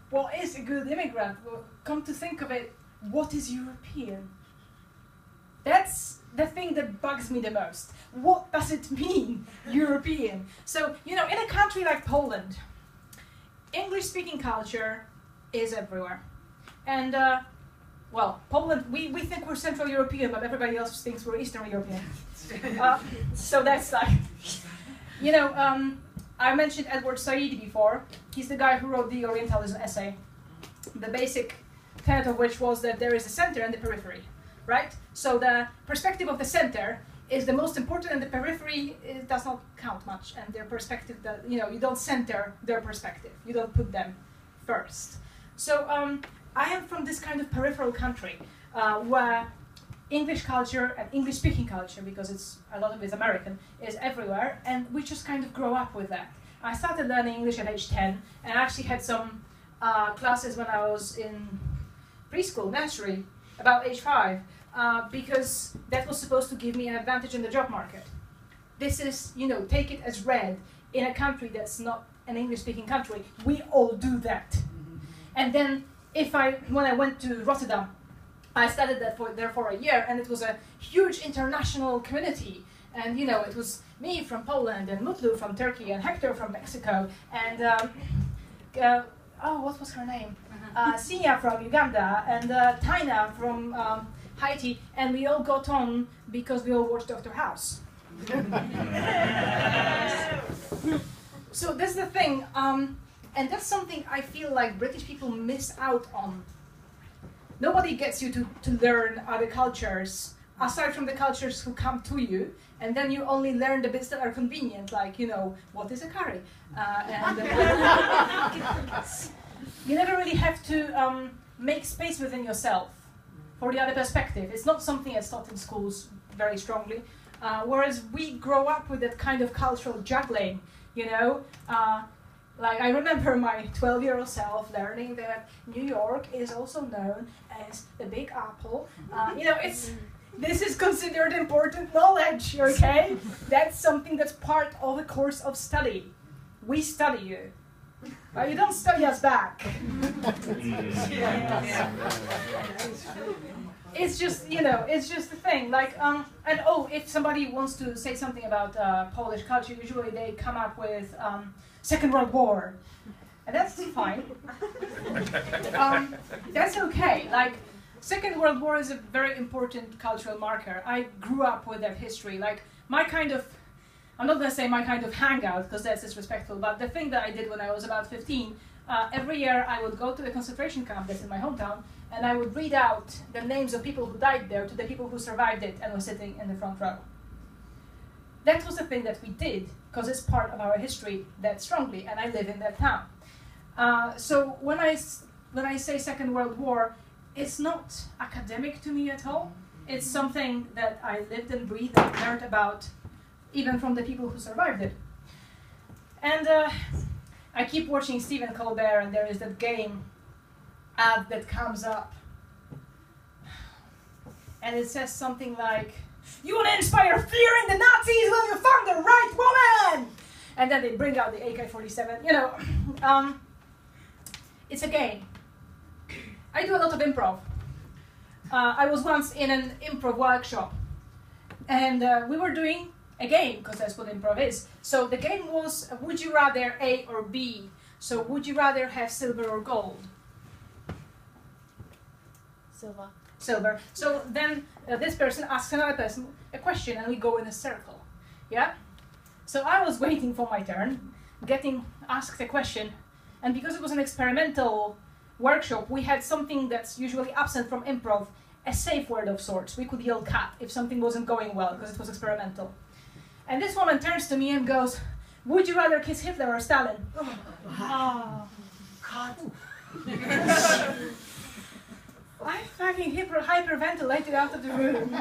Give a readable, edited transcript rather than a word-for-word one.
what is a good immigrant? Well, come to think of it, what is European? That's the thing that bugs me the most. What does it mean, European? So, in a country like Poland, English-speaking culture is everywhere. And, Poland, we think we're Central European, but everybody else thinks we're Eastern European. So that's like, I mentioned Edward Said before. He's the guy who wrote the Orientalism essay. The basic tenet of which was that there is a center and the periphery, right? So the perspective of the center is the most important, and the periphery does not count much. And their perspective, you don't center their perspective. You don't put them first. So I am from this kind of peripheral country where English culture and English-speaking culture, because a lot of it is American, is everywhere, and we just kind of grow up with that. I started learning English at age 10, and I actually had some classes when I was in preschool, nursery, about age 5, because that was supposed to give me an advantage in the job market. This is, take it as read, in a country that's not an English-speaking country, we all do that. And then, when I went to Rotterdam, I studied there for a year, and it was a huge international community. And it was me from Poland, and Mutlu from Turkey, and Hector from Mexico, and what was her name? Sia from Uganda, and Taina from Haiti, and we all got on because we all watched Dr. House. So that's the thing, and that's something I feel like British people miss out on. Nobody gets you to learn other cultures, aside from the cultures who come to you, and then you only learn the bits that are convenient, like, what is a curry? You never really have to make space within yourself for the other perspective. It's not something that's taught in schools very strongly, whereas we grow up with that kind of cultural juggling, Like, I remember my 12-year-old self learning that New York is also known as the Big Apple. This is considered important knowledge, okay? That's something that's part of a course of study. We study you. You don't study us back. It's just, it's just a thing. Like, if somebody wants to say something about Polish culture, usually they come up with Second World War, and that's fine. That's okay. Like, Second World War is a very important cultural marker. I grew up with that history. Like, I'm not going to say my kind of hangout, because that's disrespectful, but the thing that I did when I was about 15, every year I would go to the concentration camp that's in my hometown, and I would read out the names of people who died there to the people who survived it and were sitting in the front row. That was the thing that we did, because it's part of our history that strongly, and I live in that town. So when I say Second World War, it's not academic to me at all. It's something that I lived and breathed and learned about, even from the people who survived it. And I keep watching Stephen Colbert, and there is that game ad that comes up. And it says something like, "You want to inspire fear in the Nazis? Well, you found the right woman!" And then they bring out the AK-47. It's a game. I do a lot of improv. I was once in an improv workshop, and we were doing a game, because that's what improv is. So the game was, would you rather A or B? So would you rather have silver or gold? Silver. Silver. So then this person asks another person a question, and we go in a circle. Yeah? So I was waiting for my turn, getting asked a question, and because it was an experimental workshop, we had something that's usually absent from improv, a safe word of sorts. We could yell cut if something wasn't going well, because it was experimental. And this woman turns to me and goes, "Would you rather kiss Hitler or Stalin?" Oh, God. I fucking hyperventilated out of the room.